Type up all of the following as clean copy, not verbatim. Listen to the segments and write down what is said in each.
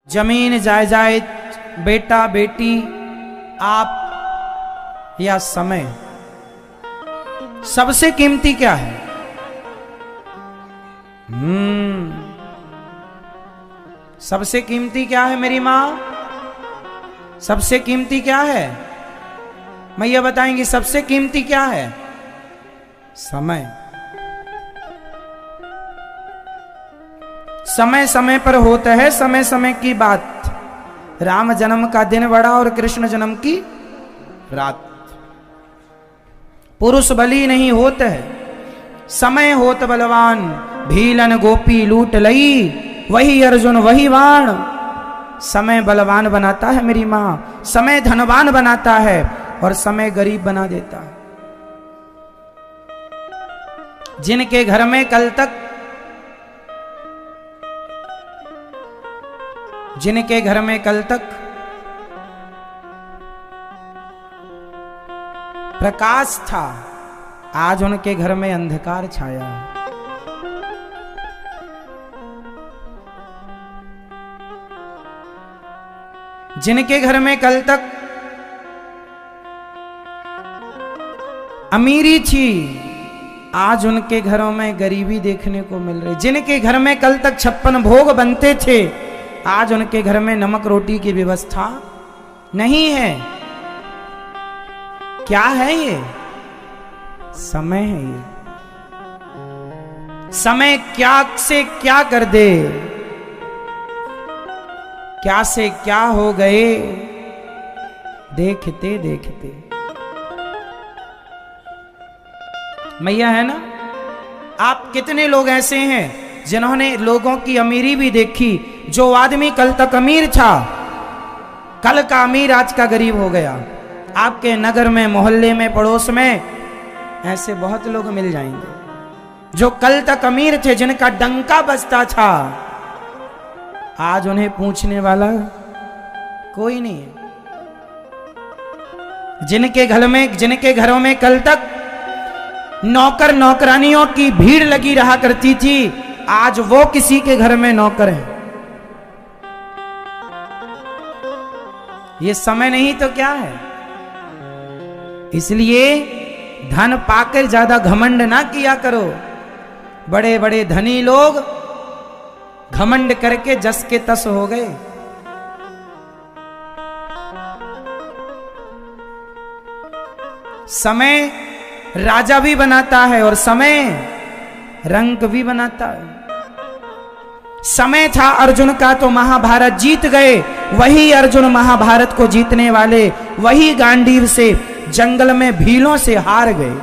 जमीन जायदाद, बेटा बेटी, आप या समय, सबसे कीमती क्या है? सबसे कीमती क्या है मेरी मां? सबसे कीमती क्या है? मैया बताएंगी सबसे कीमती क्या है? समय। समय समय पर होता है समय समय की बात। राम जन्म का दिन बड़ा और कृष्ण जन्म की रात। पुरुष बली नहीं होता है, समय होत बलवान। भीलन गोपी लूट लई, वही अर्जुन वही बाण। समय बलवान बनाता है मेरी मां, समय धनवान बनाता है और समय गरीब बना देता है। जिनके घर में कल तक प्रकाश था, आज उनके घर में अंधकार छाया है। जिनके घर में कल तक अमीरी थी, आज उनके घरों में गरीबी देखने को मिल रही। जिनके घर में कल तक 56 भोग बनते थे, आज उनके घर में नमक रोटी की व्यवस्था नहीं है। क्या है ये? समय है ये। समय क्या से क्या कर दे, क्या से क्या हो गए देखते देखते। मैया है ना, आप कितने लोग ऐसे हैं जिन्होंने लोगों की अमीरी भी देखी। जो आदमी कल तक अमीर था, कल का अमीर आज का गरीब हो गया। आपके नगर में, मोहल्ले में, पड़ोस में ऐसे बहुत लोग मिल जाएंगे जो कल तक अमीर थे, जिनका डंका बजता था, आज उन्हें पूछने वाला कोई नहीं है। जिनके घरों में कल तक नौकर नौकरानियों की भीड़ लगी रहा करती थी, आज वो किसी के घर में नौकर है। ये समय नहीं तो क्या है? इसलिए धन पाकर ज्यादा घमंड ना किया करो। बड़े बड़े धनी लोग घमंड करके जस के तस हो गए। समय राजा भी बनाता है और समय रंग भी बनाता है। समय था अर्जुन का तो महाभारत जीत गए। वही अर्जुन महाभारत को जीतने वाले, वही गांडीव से जंगल में भीलों से हार गए।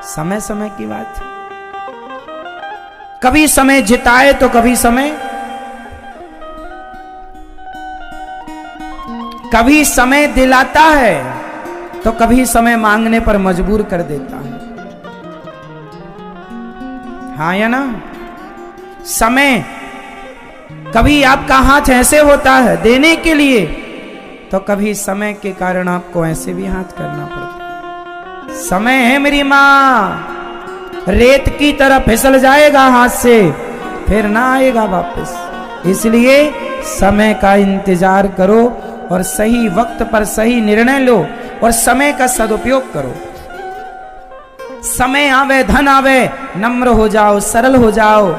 समय समय की बात है। कभी समय जिताए तो कभी समय दिलाता है तो कभी समय मांगने पर मजबूर कर देता है। हाँ या ना? समय कभी आपका हाथ ऐसे होता है देने के लिए, तो कभी समय के कारण आपको ऐसे भी हाथ करना पड़ता है। समय है मेरी मां, रेत की तरह फिसल जाएगा हाथ से, फिर ना आएगा वापस। इसलिए समय का इंतजार करो और सही वक्त पर सही निर्णय लो और समय का सदुपयोग करो। समय आवे धन आवे, नम्र हो जाओ, सरल हो जाओ।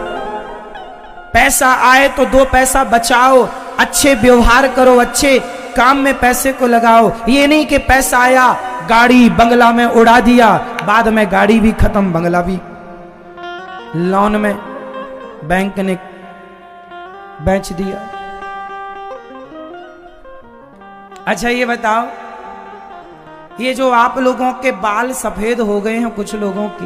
पैसा आए तो 2 पैसा बचाओ, अच्छे व्यवहार करो, अच्छे काम में पैसे को लगाओ। ये नहीं कि पैसा आया गाड़ी बंगला में उड़ा दिया, बाद में गाड़ी भी खत्म, बंगला भी लोन में बैंक ने बेच दिया। अच्छा ये बताओ, ये जो आप लोगों के बाल सफेद हो गए हैं, कुछ लोगों के,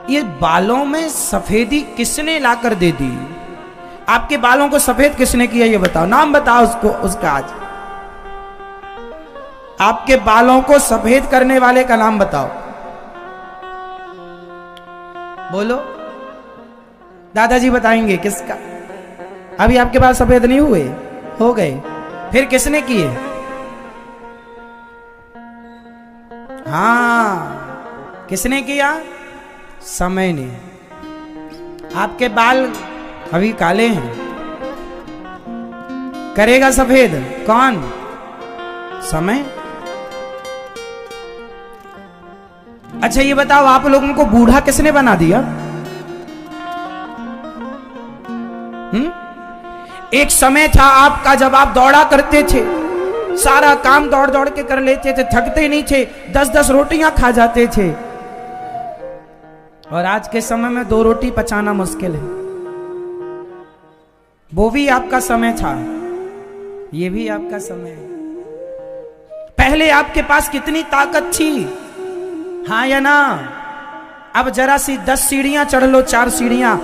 ये बालों में सफेदी किसने लाकर दे दी? आपके बालों को सफेद किसने किया ये बताओ, नाम बताओ उसका। आज आपके बालों को सफेद करने वाले का नाम बताओ, बोलो। दादाजी बताएंगे किसका। अभी आपके बाल सफेद नहीं हुए, हो गए, फिर किसने किए? हाँ, किसने किया? समय ने। आपके बाल अभी काले हैं, करेगा सफेद कौन? समय। अच्छा ये बताओ, आप लोगों को बूढ़ा किसने बना दिया? एक समय था आपका जब आप दौड़ा करते थे, सारा काम दौड़ दौड़ के कर लेते थे, थकते नहीं थे, 10-10 रोटियां खा जाते थे। और आज के समय में 2 रोटी पचाना मुश्किल है। वो भी आपका समय था, ये भी आपका समय है। पहले आपके पास कितनी ताकत थी, हाँ या ना? अब जरा सी 10 सीढ़ियां चढ़ लो, 4 सीढ़ियां,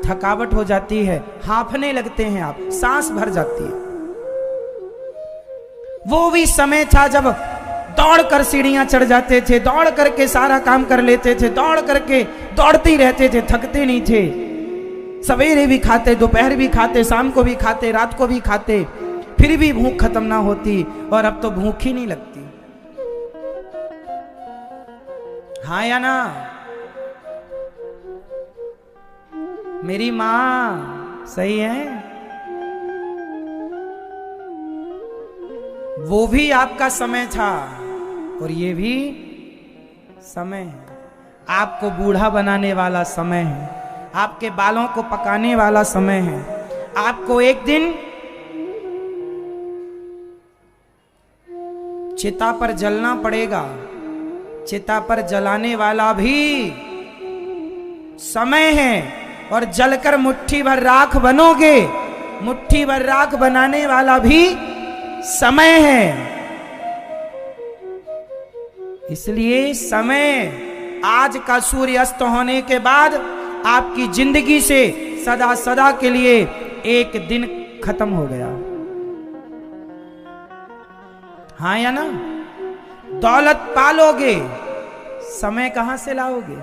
थकावट हो जाती है, हांफने लगते हैं आप, सांस भर जाती है। वो भी समय था जब दौड़ कर सीढ़ियां चढ़ जाते थे, दौड़ करके सारा काम कर लेते थे, दौड़ करके दौड़ते ही रहते थे, थकते नहीं थे। सवेरे भी खाते, दोपहर भी खाते, शाम को भी खाते, रात को भी खाते, फिर भी भूख खत्म ना होती। और अब तो भूख ही नहीं लगती, हाँ या ना? मेरी मां सही है। वो भी आपका समय था और ये भी समय है। आपको बूढ़ा बनाने वाला समय है, आपके बालों को पकाने वाला समय है। आपको एक दिन चिता पर जलना पड़ेगा, चिता पर जलाने वाला भी समय है। और जलकर मुट्ठी भर राख बनोगे, मुट्ठी भर राख बनाने वाला भी समय है। इसलिए समय, आज का सूर्य अस्त होने के बाद आपकी जिंदगी से सदा सदा के लिए एक दिन खत्म हो गया, हाँ या ना? दौलत पालोगे, समय कहां से लाओगे?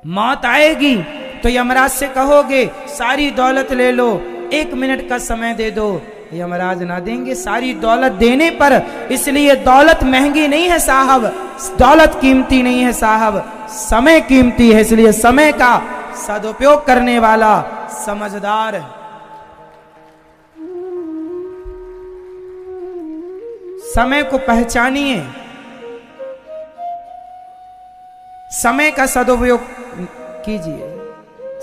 मौत आएगी तो यमराज से कहोगे सारी दौलत ले लो, 1 मिनट का समय दे दो, यमराज ना देंगे सारी दौलत देने पर। इसलिए दौलत महंगी नहीं है साहब, दौलत कीमती नहीं है साहब, समय कीमती है। इसलिए समय का सदुपयोग करने वाला समझदार है। समय को पहचानिए, समय का सदुपयोग कीजिए।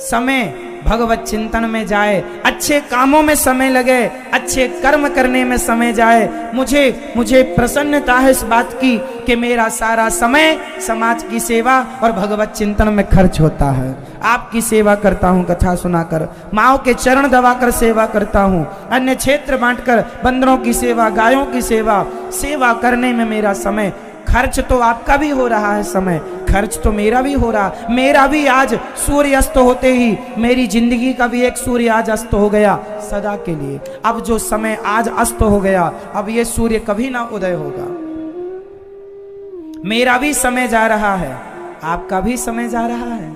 समय भगवत चिंतन में जाए, अच्छे कामों में समय लगे, अच्छे कर्म करने में समय जाए। मुझे प्रसन्नता है इस बात की कि मेरा सारा समय समाज की सेवा और भगवत चिंतन में खर्च होता है। आपकी सेवा करता हूँ, कथा सुनाकर, माओ के चरण दबाकर सेवा करता हूँ, अन्य क्षेत्र बांटकर, बंदरों की सेवा, गायों की सेवा करने में मेरा समय खर्च तो आपका भी हो रहा है, समय खर्च तो मेरा भी हो रहा। मेरा भी आज सूर्य अस्त होते ही मेरी जिंदगी का भी एक सूर्य आज अस्त हो गया सदा के लिए। अब जो समय आज अस्त हो गया, अब ये सूर्य कभी ना उदय होगा। मेरा भी समय जा रहा है, आपका भी समय जा रहा है।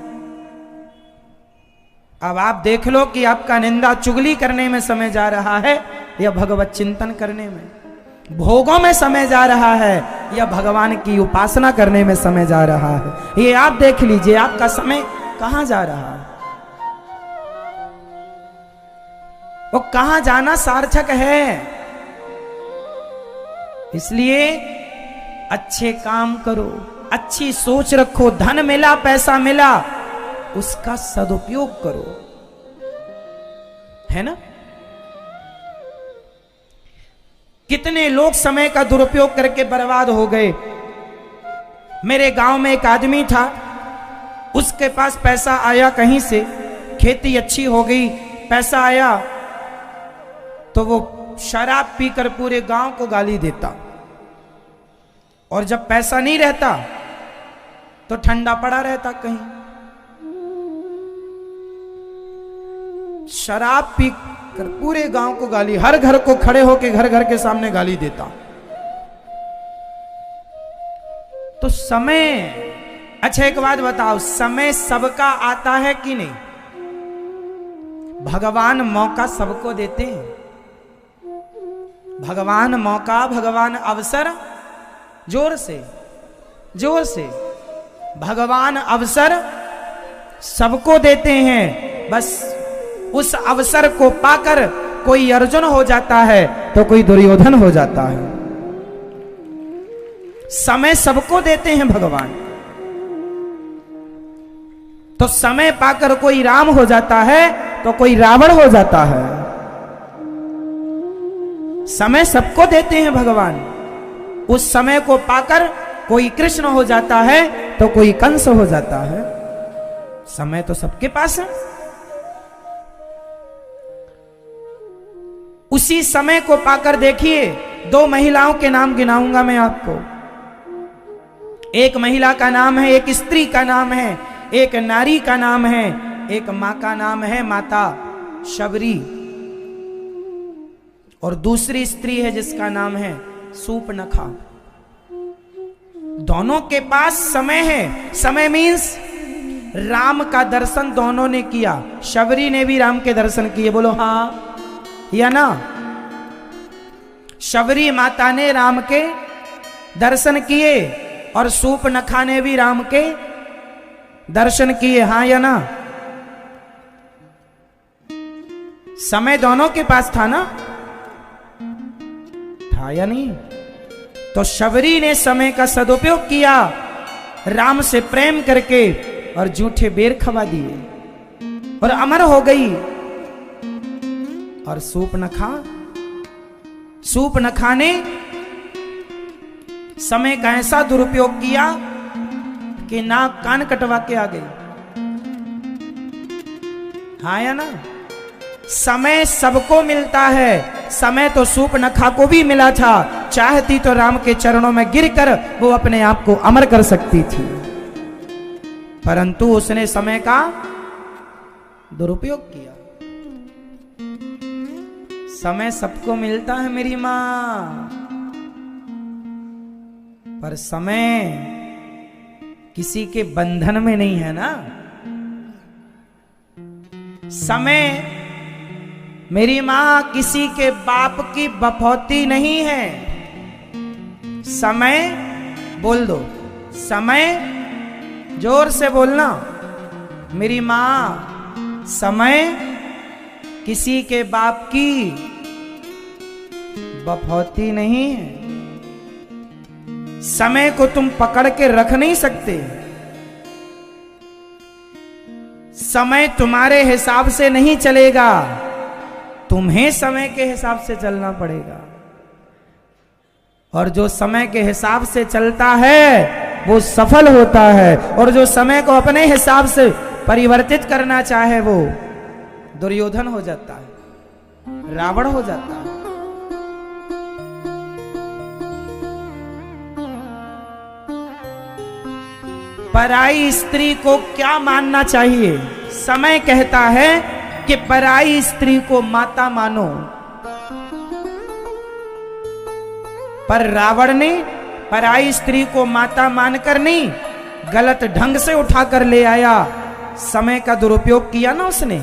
अब आप देख लो कि आपका निंदा चुगली करने में समय जा रहा है या भगवत चिंतन करने में, भोगों में समय जा रहा है या भगवान की उपासना करने में समय जा रहा है। ये आप देख लीजिए आपका समय कहां जा रहा है, वो कहां जाना सार्थक है। इसलिए अच्छे काम करो, अच्छी सोच रखो, धन मिला, पैसा मिला, उसका सदुपयोग करो, है ना? कितने लोग समय का दुरुपयोग करके बर्बाद हो गए। मेरे गांव में एक आदमी था, उसके पास पैसा आया कहीं से, खेती अच्छी हो गई, पैसा आया तो वो शराब पीकर पूरे गांव को गाली देता, और जब पैसा नहीं रहता तो ठंडा पड़ा रहता कहीं। शराब पी कर पूरे गांव को गाली, हर घर को खड़े होके घर घर के सामने गाली देता। तो समय, अच्छा एक बात बताओ, समय सबका आता है कि नहीं? भगवान मौका सबको देते हैं, भगवान मौका, भगवान अवसर, जोर से जोर से, भगवान अवसर सबको देते हैं। बस उस अवसर को पाकर कोई अर्जुन हो जाता है तो कोई दुर्योधन हो जाता है। समय सबको देते हैं भगवान। तो समय पाकर कोई राम हो जाता है तो कोई रावण हो जाता है। समय सबको देते हैं भगवान। उस समय को पाकर कोई कृष्ण हो जाता है तो कोई कंस हो जाता है। समय तो सबके पास है। उसी समय को पाकर देखिए, दो महिलाओं के नाम गिनाऊंगा मैं आपको। एक महिला का नाम है, एक स्त्री का नाम है, एक नारी का नाम है, एक मां का नाम है माता शबरी, और दूसरी स्त्री है जिसका नाम है सूपनखा। दोनों के पास समय है। समय मीन्स राम का दर्शन दोनों ने किया। शबरी ने भी राम के दर्शन किए, बोलो हाँ या ना। शबरी माता ने राम के दर्शन किए और सूपनखा ने भी राम के दर्शन किए, हाँ या ना। समय दोनों के पास था ना, था या नहीं। तो शबरी ने समय का सदुपयोग किया, राम से प्रेम करके, और जूठे बेर खवा दिए और अमर हो गई। और सूपनखा ने समय का ऐसा दुरुपयोग किया कि नाक कान कटवा के आ गई, हाँ या ना। समय सबको मिलता है। समय तो सूपनखा को भी मिला था। चाहती तो राम के चरणों में गिरकर वो अपने आप को अमर कर सकती थी, परंतु उसने समय का दुरुपयोग किया। समय सबको मिलता है मेरी मां, पर समय किसी के बंधन में नहीं है ना। समय मेरी मां किसी के बाप की बफौती नहीं है। समय, बोल दो समय, जोर से बोलना मेरी मां। समय किसी के बाप की बफौती नहीं है। समय को तुम पकड़ के रख नहीं सकते। समय तुम्हारे हिसाब से नहीं चलेगा, तुम्हें समय के हिसाब से चलना पड़ेगा। और जो समय के हिसाब से चलता है वो सफल होता है, और जो समय को अपने हिसाब से परिवर्तित करना चाहे वो दुर्योधन हो जाता है, रावण हो जाता है। पराई स्त्री को क्या मानना चाहिए? समय कहता है कि पराई स्त्री को माता मानो, पर रावण ने पराई स्त्री को माता मानकर नहीं, गलत ढंग से उठाकर ले आया। समय का दुरुपयोग किया ना उसने।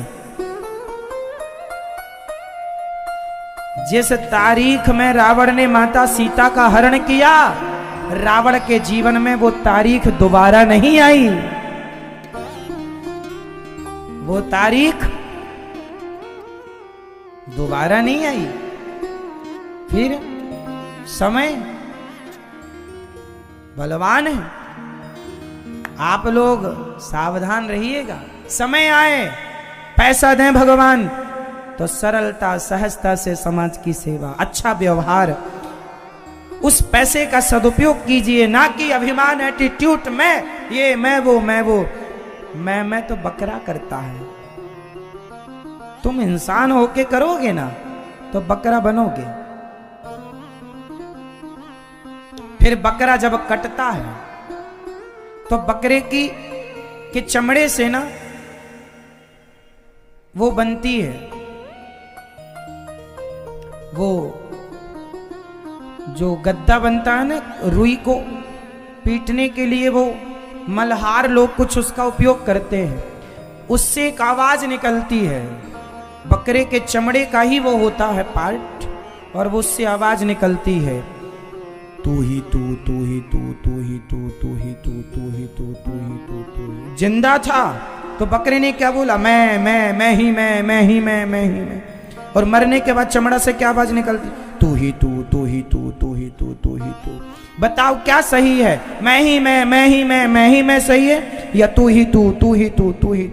जिस तारीख में रावण ने माता सीता का हरण किया, रावण के जीवन में वो तारीख दोबारा नहीं आई। वो तारीख दोबारा नहीं आई। फिर समय बलवान है, आप लोग सावधान रहिएगा। समय आए, पैसा दें भगवान तो सरलता सहजता से समाज की सेवा, अच्छा व्यवहार, उस पैसे का सदुपयोग कीजिए, ना कि अभिमान एटीट्यूड में ये मैं वो मैं तो बकरा करता है। तुम इंसान होके करोगे ना तो बकरा बनोगे। फिर बकरा जब कटता है तो बकरे के चमड़े से ना वो बनती है, वो जो गद्दा बनता है ना, रुई को पीटने के लिए वो मल्हार लोग कुछ उसका उपयोग करते हैं। उससे एक आवाज निकलती है, बकरे के चमड़े का ही वो होता है पार्ट, और वो उससे आवाज निकलती है, तू ही तू, तू ही तू, तू ही तू, तू ही तू, तू ही तू, तू ही तू, तू ही। जिंदा था तो बकरे ने क्या बोला? मैं ही मैं ही मैं। और मरने के बाद चमड़ा से क्या आवाज निकलती? तू ही तू, तू ही तू, तू ही तू, तू ही तू। बताओ क्या सही है? मैं ही मैं ही मैं ही मैं सही है, या तू ही तू, तू ही तू, तू ही तू?